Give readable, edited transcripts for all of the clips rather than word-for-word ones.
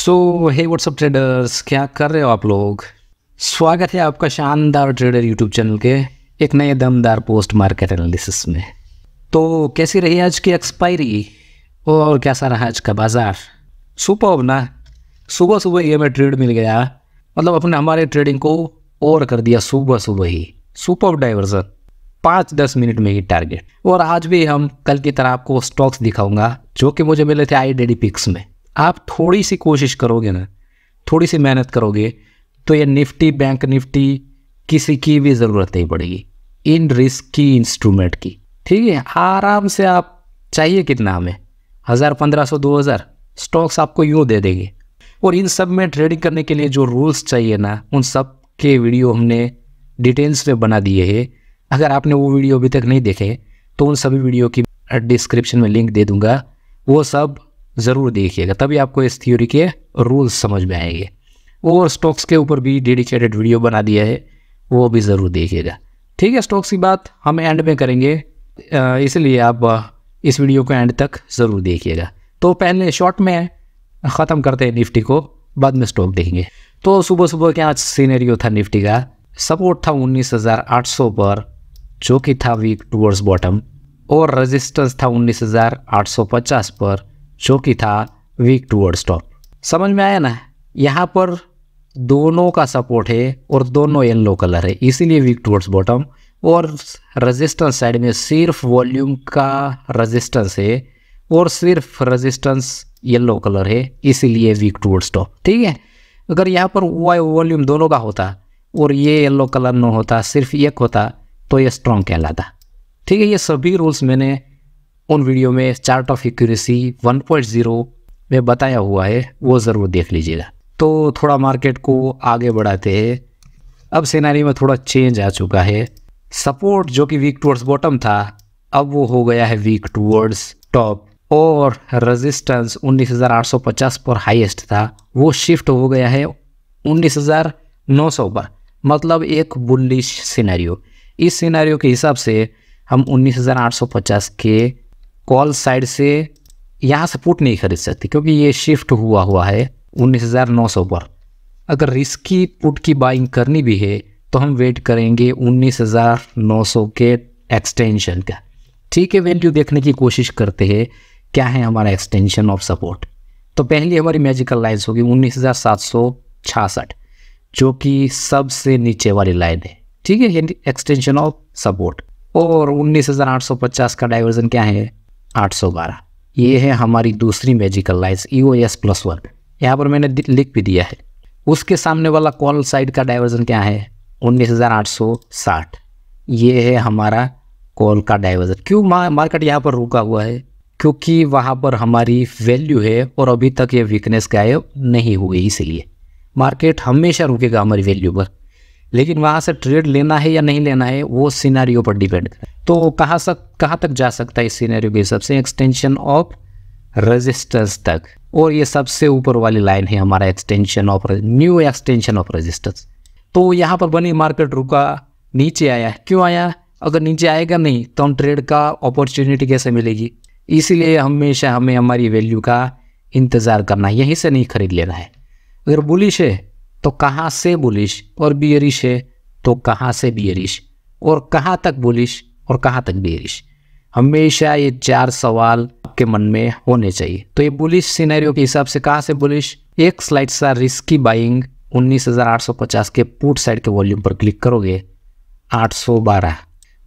सो हे WhatsApp traders, क्या कर रहे हो आप लोग। स्वागत है आपका शानदार ट्रेडर यूट्यूब चैनल के एक नए दमदार पोस्ट मार्केट एनालिसिस में। तो कैसी रही आज की एक्सपायरी और कैसा रहा आज का बाजार। सुपर्ब ना, सुबह सुबह ही हमें ट्रेड मिल गया, मतलब अपने हमारे ट्रेडिंग को और कर दिया सुबह सुबह ही। सुपर्ब डाइवर्जन 5-10 मिनट में ही टारगेट। और आज भी हम कल की तरह आपको स्टॉक्स दिखाऊंगा जो कि मुझे मिले थे IDD पिक्स में। आप थोड़ी सी कोशिश करोगे ना, थोड़ी सी मेहनत करोगे तो ये निफ्टी, बैंक निफ्टी किसी की भी ज़रूरत नहीं पड़ेगी इन रिस्क की इंस्ट्रूमेंट की। ठीक है, आराम से आप चाहिए कितना हमें 1000, 1500, 2000 स्टॉक्स आपको यूँ दे देंगे। और इन सब में ट्रेडिंग करने के लिए जो रूल्स चाहिए ना, उन सब के वीडियो हमने डिटेल्स में बना दिए हैं। अगर आपने वो वीडियो अभी तक नहीं देखे तो उन सभी वीडियो की डिस्क्रिप्शन में लिंक दे दूंगा, वो सब ज़रूर देखिएगा, तभी आपको इस थ्योरी के रूल्स समझ में आएंगे। और स्टॉक्स के ऊपर भी डेडिकेटेड वीडियो बना दिया है, वो भी ज़रूर देखिएगा। ठीक है, स्टॉक्स की बात हम एंड में करेंगे, इसलिए आप इस वीडियो को एंड तक ज़रूर देखिएगा। तो पहले शॉर्ट में ख़त्म करते हैं निफ्टी को, बाद में स्टॉक देखेंगे। तो सुबह सुबह क्या सीनेरियो था निफ्टी का। सपोर्ट था 19,800 पर, जो कि था वीक टूवर्ड्स बॉटम, और रेजिस्टेंस था 19,850 पर, जो कि था वीक टूवर्ड्स टॉप। समझ में आया ना, यहाँ पर दोनों का सपोर्ट है और दोनों येलो कलर है, इसीलिए वीक टूवर्ड्स बॉटम। और रेजिस्टेंस साइड में सिर्फ वॉल्यूम का रेजिस्टेंस है और सिर्फ रेजिस्टेंस येलो कलर है, इसीलिए वीक टूवर्ड्स टॉप। ठीक है, अगर यहाँ पर वॉल्यूम दोनों का होता और ये येलो कलर न होता, सिर्फ एक होता, तो ये स्ट्रॉन्ग कहलाता। ठीक है, ये सभी रूल्स मैंने उन वीडियो में चार्ट ऑफ एक्यूरेसी 1.0 में बताया हुआ है, वो ज़रूर देख लीजिएगा। तो थोड़ा मार्केट को आगे बढ़ाते हैं। अब सिनेरियो में थोड़ा चेंज आ चुका है। सपोर्ट जो कि वीक टूवर्ड्स बॉटम था, अब वो हो गया है वीक टूवर्ड्स टॉप। और रेजिस्टेंस 19,850 पर हाईएस्ट था, वो शिफ्ट हो गया है 19,900 पर, मतलब एक बुलिश सिनेरियो। इस सिनेरियो के हिसाब से हम 19,850 के कॉल साइड से यहाँ से पुट नहीं खरीद सकते, क्योंकि ये शिफ्ट हुआ है 19,900 पर। अगर रिस्की पुट की बाइंग करनी भी है तो हम वेट करेंगे 19,900 के एक्सटेंशन का। ठीक है, वैल्यू देखने की कोशिश करते हैं क्या है हमारा एक्सटेंशन ऑफ सपोर्ट। तो पहली हमारी मैजिकल लाइन्स होगी 19,766, जो कि सबसे नीचे वाली लाइन है। ठीक है, ये एक्सटेंशन ऑफ सपोर्ट। और 19,850 का डाइवर्जन क्या है 812। ये है हमारी दूसरी मैजिकल लाइन्स EOS+1, यहाँ पर मैंने लिख भी दिया है। उसके सामने वाला कॉल साइड का डाइवर्जन क्या है 19,860। ये है हमारा कॉल का डाइवर्जन। क्यों मार्केट यहाँ पर रुका हुआ है, क्योंकि वहाँ पर हमारी वैल्यू है और अभी तक ये वीकनेस गायब नहीं हुई, इसीलिए मार्केट हमेशा रुकेगा हमारी वैल्यू पर। लेकिन वहाँ से ट्रेड लेना है या नहीं लेना है, वो सिनेरियो पर डिपेंड है। तो कहाँ तक जा सकता है इस सिनेरियो के हिसाब से, एक्सटेंशन ऑफ रेजिस्टेंस तक। और ये सबसे ऊपर वाली लाइन है हमारा extension of new extension of resistance. तो यहाँ पर बनी मार्केट रुका, नीचे आया। क्यों आया? अगर नीचे आएगा नहीं तो हम ट्रेड का अपॉर्चुनिटी कैसे मिलेगी। इसीलिए हमेशा हमें हमारी वैल्यू का इंतज़ार करना है, यहीं से नहीं खरीद लेना है। अगर बुलिश है तो कहाँ से बुलिश, और बियरिश है तो कहाँ से बियरिश, और कहाँ तक बुलिश और कहाँ तक बियरिश। हमेशा ये 4 सवाल आपके मन में होने चाहिए। तो ये बुलिश सिनेरियो के हिसाब से कहाँ से बुलिश, एक स्लाइड सा रिस्की बाइंग 19,850 के पुट साइड के वॉल्यूम पर क्लिक करोगे 812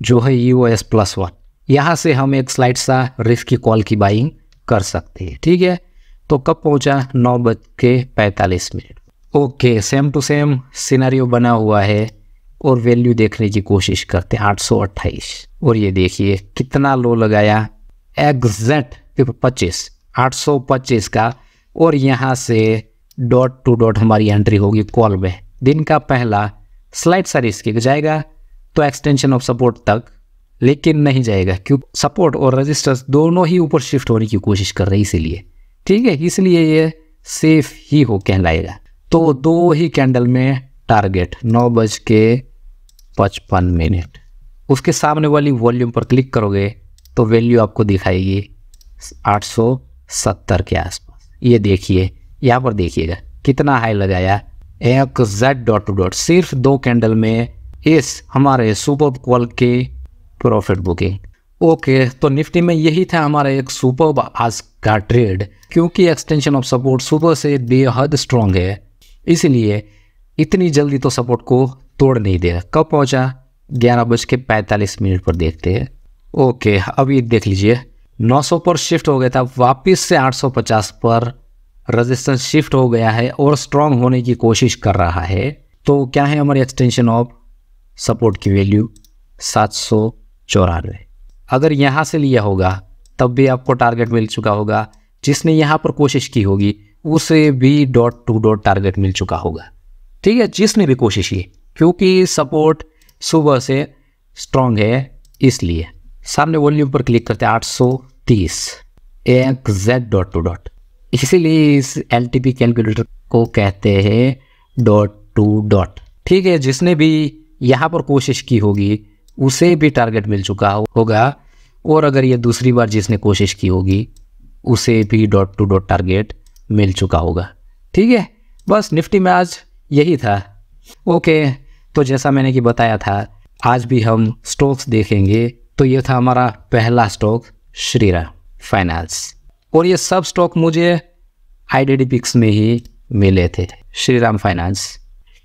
जो है EOS+1, यहाँ से हम एक स्लाइड सा रिस्की कॉल की बाइंग कर सकते हैं। ठीक है, तो कब पहुँचा 9:45। Okay, same to same scenario बना हुआ है और वैल्यू देखने की कोशिश करते हैं 828। और ये देखिए कितना लो लगाया, एग्जैक्ट 825 का। और यहाँ से डॉट टू डॉट हमारी एंट्री होगी कॉल में। दिन का पहला स्लाइड सा रिस्क जाएगा तो एक्सटेंशन ऑफ सपोर्ट तक, लेकिन नहीं जाएगा क्योंकि सपोर्ट और रेजिस्टेंस दोनों ही ऊपर शिफ्ट होने की कोशिश कर रही है, इसीलिए। ठीक है, इसलिए ये सेफ ही हो कहलाएगा। तो 2 ही कैंडल में टारगेट 9:55। उसके सामने वाली वॉल्यूम पर क्लिक करोगे तो वैल्यू आपको दिखाएगी 870 के आसपास। ये देखिए यहाँ पर देखिएगा कितना हाई लगाया, XZ डॉट टू डॉट, सिर्फ 2 कैंडल में इस हमारे सुपर कॉल के प्रॉफिट बुकिंग। ओके, तो निफ्टी में यही था हमारा एक सुपर आज का ट्रेड, क्योंकि एक्सटेंशन ऑफ सपोर्ट सुबह से बेहद स्ट्रॉन्ग है, इसलिए इतनी जल्दी तो सपोर्ट को तोड़ नहीं देगा। कब पहुंचा? 11:45 पर देखते हैं। ओके, अभी देख लीजिए 900 पर शिफ्ट हो गया था, वापस से 850 पर रेजिस्टेंस शिफ्ट हो गया है और स्ट्रॉन्ग होने की कोशिश कर रहा है। तो क्या है हमारी एक्सटेंशन ऑफ सपोर्ट की वैल्यू? 794। अगर यहाँ से लिया होगा तब भी आपको टारगेट मिल चुका होगा, जिसने यहाँ पर कोशिश की होगी उसे भी डॉट टू डॉट टारगेट मिल चुका होगा। ठीक है, जिसने भी कोशिश की, क्योंकि सपोर्ट सुबह से स्ट्रॉन्ग है, इसलिए सामने वॉल्यूम पर क्लिक करते हैं 830 XZ डॉट टू डॉट, इसीलिए इस LTP कैलकुलेटर को कहते हैं डॉट टू डॉट। ठीक है, जिसने भी यहाँ पर कोशिश की होगी उसे भी टारगेट मिल चुका होगा, और अगर ये दूसरी बार जिसने कोशिश की होगी उसे भी डॉट टू डॉट टारगेट मिल चुका होगा। ठीक है, बस निफ्टी में आज यही था। ओके, तो जैसा मैंने कि बताया था आज भी हम स्टॉक्स देखेंगे। तो ये था हमारा पहला स्टॉक श्रीराम फाइनेंस, और ये सब स्टॉक मुझे IDD पिक्स में ही मिले थे। श्रीराम फाइनेंस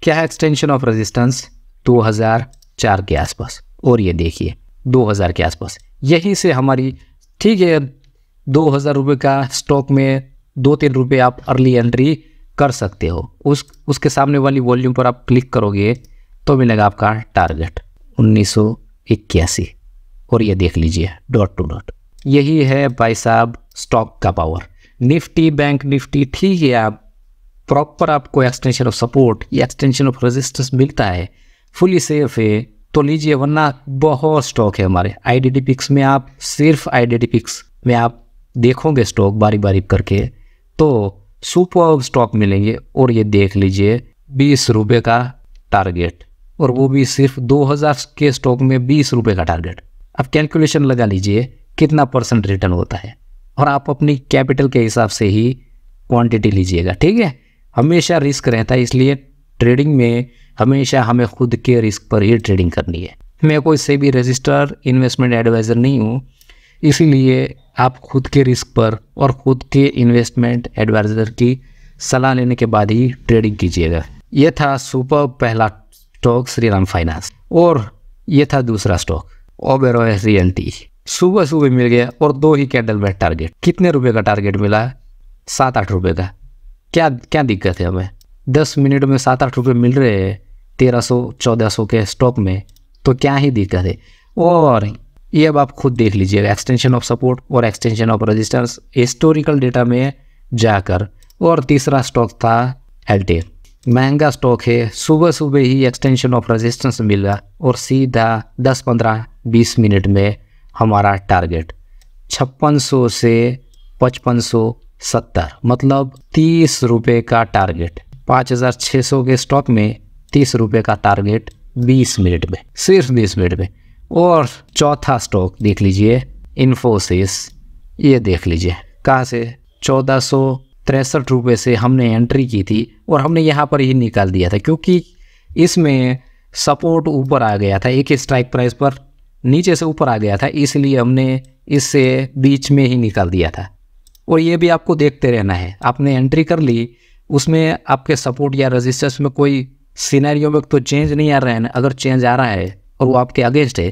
क्या है? एक्सटेंशन ऑफ रेजिस्टेंस 2004 के आसपास, और ये देखिए 2000 के आसपास, यहीं से हमारी, ठीक है, 2000 रुपये का स्टॉक में 2-3 रुपये आप अर्ली एंट्री कर सकते हो। उसके सामने वाली वॉल्यूम पर आप क्लिक करोगे तो मिलेगा आपका टारगेट 1981, और ये देख लीजिए डॉट टू डॉट। यही है भाई साहब स्टॉक का पावर। निफ्टी, बैंक निफ्टी, ठीक है, आप प्रॉपर आपको एक्सटेंशन ऑफ सपोर्ट या एक्सटेंशन ऑफ रेजिस्टेंस मिलता है, फुली सेफ है तो लीजिए, वरना बहुत स्टॉक है हमारे IDD पिक्स में। आप सिर्फ IDD पिक्स में आप देखोगे स्टॉक बारी बारी करके तो सुपर स्टॉक मिलेंगे, और ये देख लीजिए 20 रुपये का टारगेट, और वो भी सिर्फ 2000 के स्टॉक में 20 रुपये का टारगेट। अब कैलकुलेशन लगा लीजिए कितना % रिटर्न होता है, और आप अपनी कैपिटल के हिसाब से ही क्वांटिटी लीजिएगा। ठीक है, हमेशा रिस्क रहता है, इसलिए ट्रेडिंग में हमेशा हमें खुद के रिस्क पर ही ट्रेडिंग करनी है। मैं कोई सेबी रजिस्टर्ड इन्वेस्टमेंट एडवाइज़र नहीं हूँ, इसीलिए आप खुद के रिस्क पर और खुद के इन्वेस्टमेंट एडवाइज़र की सलाह लेने के बाद ही ट्रेडिंग कीजिएगा। ये था सुपर पहला स्टॉक श्रीराम फाइनेंस, और ये था दूसरा स्टॉक ओबेरॉय रियल्टी। सुबह सुबह मिल गया, और 2 ही कैंडल में टारगेट। कितने रुपए का टारगेट मिला? 7-8 रुपये का। क्या दिक्कत है हमें? 10 मिनट में 7-8 रुपये मिल रहे हैं 1300-1400 के स्टॉक में, तो क्या ही दिक्कत है। और ये अब आप खुद देख लीजिएगा एक्सटेंशन ऑफ सपोर्ट और extension of resistance historical data में जाकर। और तीसरा स्टॉक था LTF, महंगा स्टॉक है, सुबह सुबह ही एक्सटेंशन ऑफ रेजिस्टेंस मिला और सीधा 10-15-20 मिनट में हमारा टारगेट 5600 से 5570, मतलब 30 रुपये का टारगेट। 5600 के स्टॉक में 30 रुपये का टारगेट 20 मिनट में, सिर्फ 20 मिनट में। और चौथा स्टॉक देख लीजिए इन्फोसिस, ये देख लीजिए कहाँ से 1463 रुपये से हमने एंट्री की थी, और हमने यहाँ पर ही निकाल दिया था, क्योंकि इसमें सपोर्ट ऊपर आ गया था, एक ही स्ट्राइक प्राइस पर नीचे से ऊपर आ गया था, इसलिए हमने इससे बीच में ही निकाल दिया था। और ये भी आपको देखते रहना है, आपने एंट्री कर ली, उसमें आपके सपोर्ट या रेजिस्टेंस में कोई सिनेरियो में तो चेंज नहीं आ रहा है ना। अगर चेंज आ रहा है और वो आपके अगेंस्ट है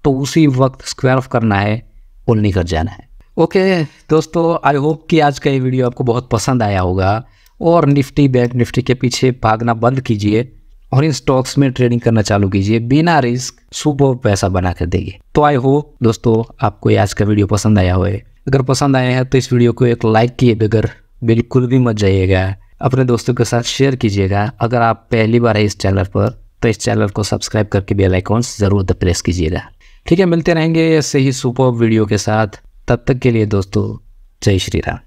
तो उसी वक्त स्क्वायर ऑफ करना है और निकल जाना है। ओके दोस्तों, आई होप कि आज का ये वीडियो आपको बहुत पसंद आया होगा, और निफ्टी बैंक निफ्टी के पीछे भागना बंद कीजिए और इन स्टॉक्स में ट्रेडिंग करना चालू कीजिए, बिना रिस्क सुपर पैसा बना कर देंगे। तो आई होप दोस्तों आपको आज का वीडियो पसंद आया होगा। अगर पसंद आया है तो इस वीडियो को एक लाइक किए बगैर बिल्कुल भी मत जाइएगा, अपने दोस्तों के साथ शेयर कीजिएगा। अगर आप पहली बार है इस चैनल पर तो इस चैनल को सब्सक्राइब करके बेल आइकॉन ज़रूर प्रेस कीजिएगा। ठीक है, मिलते रहेंगे ऐसे ही सुपर वीडियो के साथ, तब तक के लिए दोस्तों जय श्री राम।